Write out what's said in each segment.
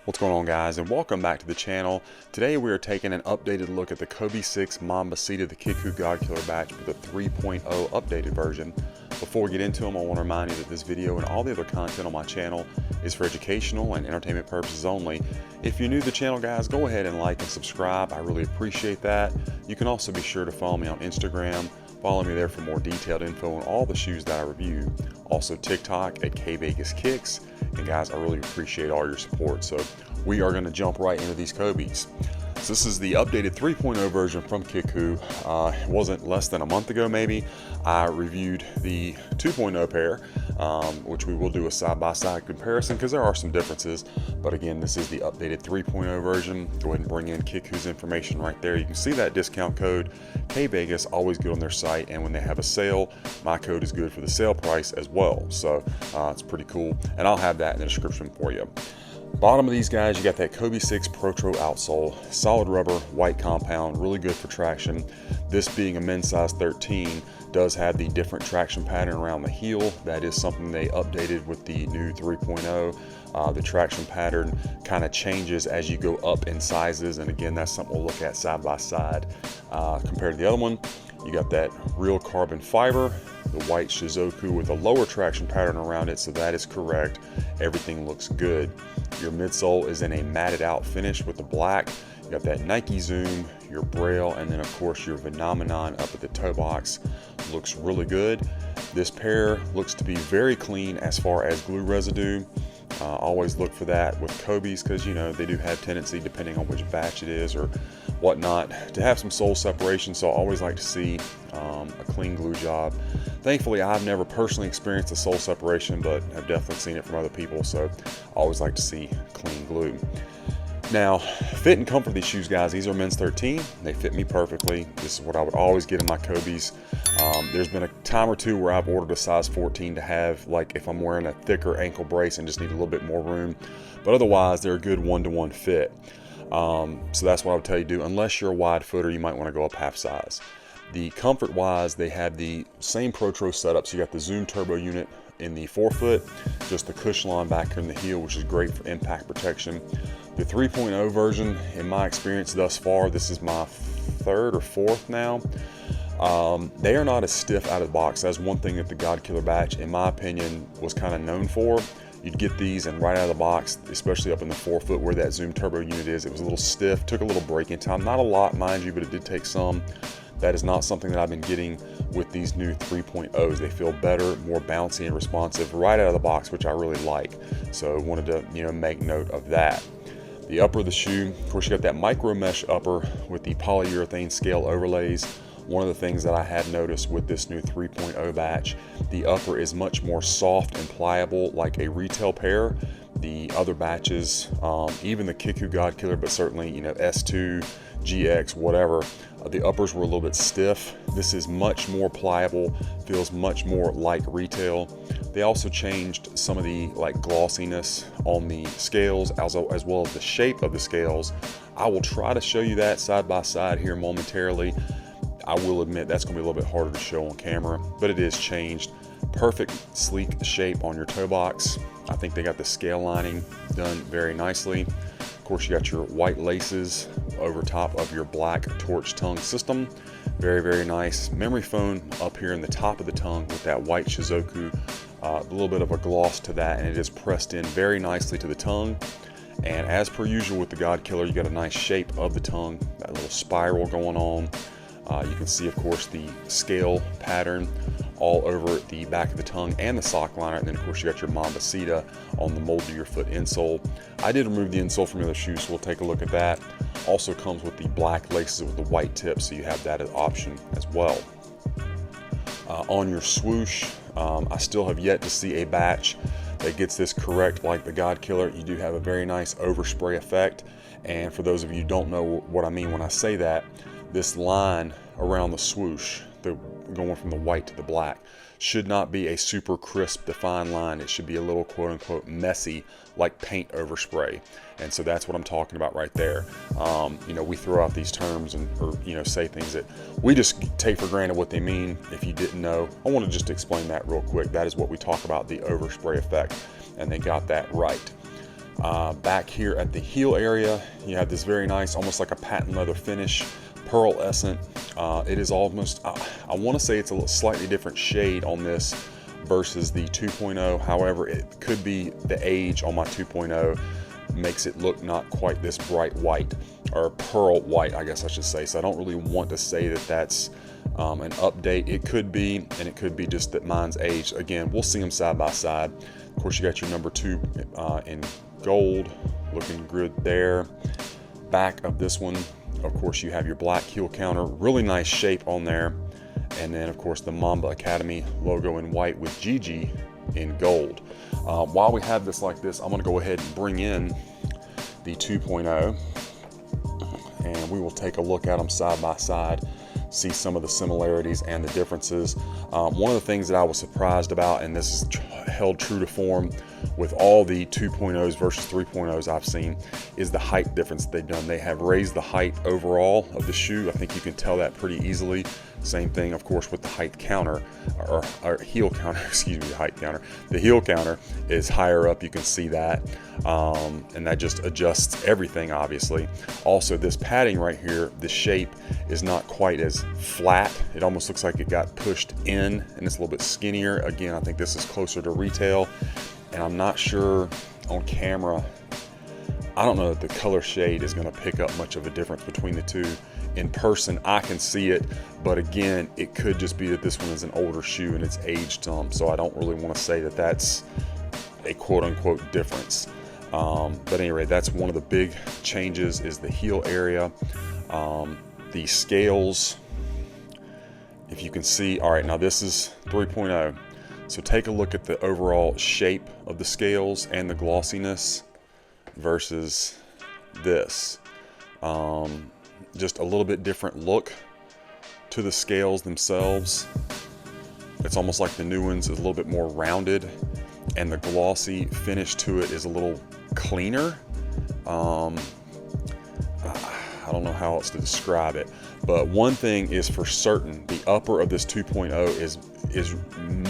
What's going on, guys, and welcome back to the channel. Today we are taking an updated look at the kvegaskickz Mambacita the Kickwho godkiller batch with the 3.0 updated version. Before we get into them, I want to remind you that this video and all the other content on my channel is for educational and entertainment purposes only. If you're new to the channel, guys, go ahead and like and subscribe. I really appreciate that. You can also be sure to follow me on Instagram. Follow me there for more detailed info on all the shoes that I review. Also TikTok at kvegaskickz. And guys, I really appreciate all your support. So we are going to jump right into these Kobe's. So this is the updated 3.0 version from Kickwho. It wasn't less than a month ago, maybe. I reviewed the 2.0 pair, which we will do a side-by-side comparison because there are some differences. But again, this is the updated 3.0 version. Go ahead and bring in Kickwho's information right there. You can see that discount code KVegas, always good on their site, and when they have a sale, my code is good for the sale price as well. So it's pretty cool, and I'll have that in the description for you. Bottom of these guys, you got that kvegaskickz Pro outsole, solid rubber, white compound, really good for traction. This being a men's size 13 does have the different traction pattern around the heel. That is something they updated with the new 3.0. The traction pattern kind of changes as you go up in sizes, and again, that's something we'll look at side by side. Compared to the other one, you got that real carbon fiber, the white shizuku with a lower traction pattern around it, so that is correct. Everything looks good. Your midsole is in a matted out finish with the black. You got that Nike Zoom, your braille, and then of course your phenomenon up at the toe box. Looks really good. This pair looks to be very clean as far as glue residue. Always look for that with Kobe's because, you know, they do have tendency, depending on which batch it is or whatnot, to have some sole separation. So I always like to see a clean glue job. Thankfully, I've never personally experienced a sole separation, but I've definitely seen it from other people. So I always like to see clean glue. Now, fit and comfort of these shoes, guys, these are men's 13. They fit me perfectly. This is what I would always get in my Kobe's. There's been a time or two where I've ordered a size 14 to have, like, if I'm wearing a thicker ankle brace and just need a little bit more room. But otherwise, they're a good one-to-one fit. So that's what I would tell you to do. Unless you're a wide footer, you might want to go up half size. The comfort-wise, they have the same Pro setup. So you got the Zoom turbo unit in the forefoot, just the cushion line back in the heel, which is great for impact protection. The 3.0 version, in my experience thus far, this is my third or fourth now. They are not as stiff out of the box. That's one thing that the godkiller batch, in my opinion, was kind of known for. You'd get these and right out of the box, especially up in the forefoot where that Zoom turbo unit is, it was a little stiff, took a little breaking time. Not a lot, mind you, but it did take some. That is not something that I've been getting with these new 3.0s. They feel better, more bouncy and responsive right out of the box, which I really like. So wanted to, you know, make note of that. The upper of the shoe, of course, you got that micro mesh upper with the polyurethane scale overlays. One of the things that I had noticed with this new 3.0 batch, the upper is much more soft and pliable like a retail pair. The other batches, even the Kickwho godkiller, but certainly, you know, S2, GX, whatever, the uppers were a little bit stiff. This is much more pliable, feels much more like retail. They also changed some of the glossiness on the scales as well as the shape of the scales. I will try to show you that side by side here momentarily. I will admit that's going to be a little bit harder to show on camera, but it is changed. Perfect sleek shape on your toe box. I think they got the scale lining done very nicely. Of course, you got your white laces over top of your black torch tongue system. Very, very nice. Memory foam up here in the top of the tongue with that white shizuku. A little bit of a gloss to that, and it is pressed in very nicely to the tongue. And as per usual with the godkiller, you got a nice shape of the tongue, that little spiral going on. You can see, of course, the scale pattern all over the back of the tongue and the sock liner, and then of course you got your Mambacita on the mold of your foot insole. I did remove the insole from the other shoes, so we'll take a look at that. Also comes with the black laces with the white tips, so you have that as an option as well. On your swoosh, I still have yet to see a batch that gets this correct like the godkiller. You do have a very nice overspray effect, and for those of you who don't know what I mean when I say that, this line around the swoosh, going from the white to the black, should not be a super crisp defined line. It should be a little quote unquote messy, like paint overspray. And so that's what I'm talking about right there. You know, we throw out these terms or you know, say things that we just take for granted what they mean. If you didn't know, I want to just explain that real quick. That is what we talk about, the overspray effect, and they got that right. Back here at the heel area, you have this very nice, almost like a patent leather finish, pearlescent. It is almost, I want to say it's a slightly different shade on this versus the 2.0. However, it could be the age on my 2.0 makes it look not quite this bright white, or pearl white, I guess I should say. So I don't really want to say that that's an update. It could be, and it could be just that mine's aged. Again, we'll see them side by side. Of course, you got your number 2 in gold, looking good there. Back of this one, of course, you have your black heel counter, really nice shape on there. And then, of course, the Mamba Academy logo in white with GG in gold. While we have this like this, I'm going to go ahead and bring in the 2.0, and we will take a look at them side by side, see some of the similarities and the differences. One of the things that I was surprised about, and this is held true to form with all the 2.0s versus 3.0s I've seen, is the height difference they've done. They have raised the height overall of the shoe. I think you can tell that pretty easily. Same thing, of course, with the height counter, or heel counter, excuse me, the height counter. The heel counter is higher up, you can see that, and that just adjusts everything, obviously. Also, this padding right here, the shape is not quite as flat. It almost looks like it got pushed in, and it's a little bit skinnier. Again, I think this is closer to retail, and I'm not sure on camera. I don't know that the color shade is going to pick up much of a difference between the two. In person, I can see it, but again, it could just be that this one is an older shoe and it's aged some, so I don't really want to say that that's a quote-unquote difference. But anyway, that's one of the big changes, is the heel area. The scales, if you can see, all right, now this is 3.0, so take a look at the overall shape of the scales and the glossiness versus this. Just a little bit different look to the scales themselves. It's almost like the new ones is a little bit more rounded, and the glossy finish to it is a little cleaner. I don't know how else to describe it, but one thing is for certain, the upper of this 2.0 is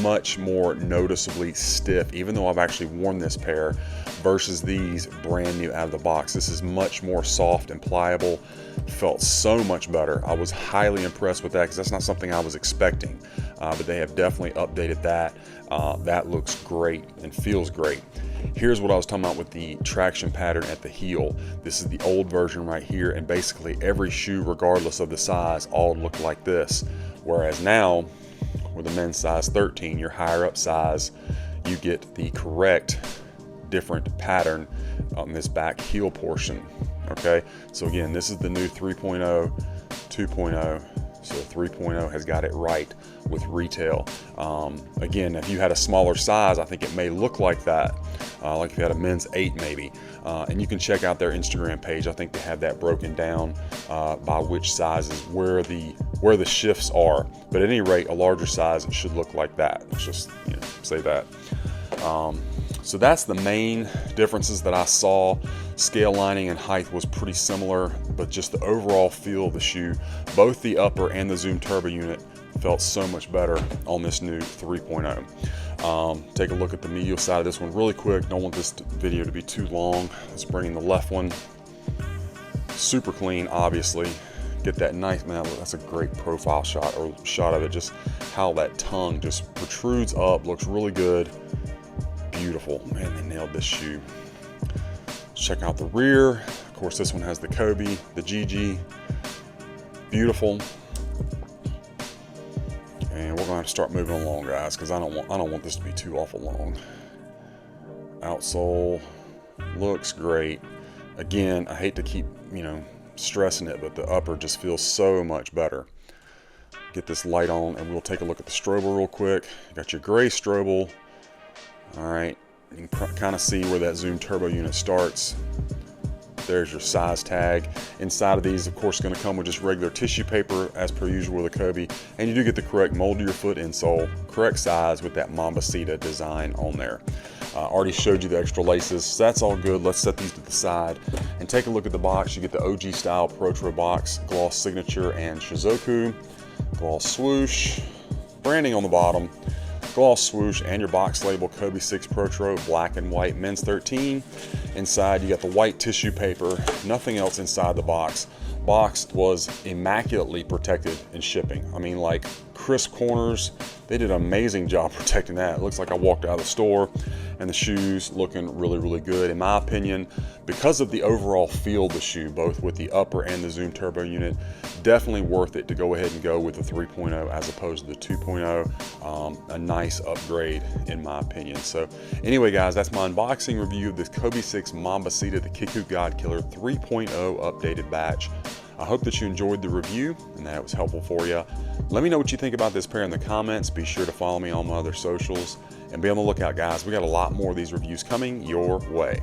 much more noticeably stiff, even though I've actually worn this pair, versus these brand new out of the box. This is much more soft and pliable. Felt so much better. I was highly impressed with that, because that's not something I was expecting, but they have definitely updated that. That looks great and feels great. Here's what I was talking about with the traction pattern at the heel. This is the old version right here, and basically every shoe, regardless of the size, all look like this. Whereas now, with the men's size 13, your higher up size, you get the correct different pattern on this back heel portion. Okay, so again, this is the new 3.0, 2.0. So 3.0 has got it right with retail. Again, if you had a smaller size, I think it may look like that, like if you had a men's 8 maybe. And you can check out their Instagram page. I think they have that broken down by which sizes, where the shifts are. But at any rate, a larger size, it should look like that. Let's just say that. So that's the main differences that I saw. Scale lining and height was pretty similar, but just the overall feel of the shoe, both the upper and the Zoom Turbo unit, felt so much better on this new 3.0. Take a look at the medial side of this one really quick. Don't want this video to be too long. Let's bring in the left one. Super clean, obviously. Get that nice, man, that's a great profile shot, or shot of it, just how that tongue just protrudes up, looks really good. Beautiful, man, they nailed this shoe. Check out the rear. Of course, this one has the Kobe, the GG. Beautiful. And we're gonna have to start moving along, guys, because I don't want this to be too awful long. Outsole looks great. Again, I hate to keep stressing it, but the upper just feels so much better. Get this light on, and we'll take a look at the Strobel real quick. You got your gray Strobel. All right, you can kind of see where that Zoom Turbo unit starts. There's your size tag. Inside of these, of course, going to come with just regular tissue paper, as per usual with a Kobe. And you do get the correct mold to your foot insole, correct size with that Mambacita design on there. Already showed you the extra laces, so that's all good. Let's set these to the side and take a look at the box. You get the OG style Pro box, gloss signature and Shizuku, gloss swoosh, branding on the bottom. gloss swoosh, and your box label Kove 6 Pro black and white men's 13. Inside you got the white tissue paper, nothing else inside the box. Box was immaculately protected in shipping. I mean, like crisp corners, they did an amazing job protecting that. It looks like I walked out of the store and the shoes looking really, really good. In my opinion, because of the overall feel of the shoe, both with the upper and the Zoom Turbo unit, definitely worth it to go ahead and go with the 3.0 as opposed to the 2.0. A nice upgrade in my opinion. So anyway guys, that's my unboxing review of this Kove 6 Mambacita the Kickwho godkiller 3.0 updated batch. I hope that you enjoyed the review and that it was helpful for you. Let me know what you think about this pair in the comments. Be sure to follow me on my other socials and be on the lookout, guys. We got a lot more of these reviews coming your way.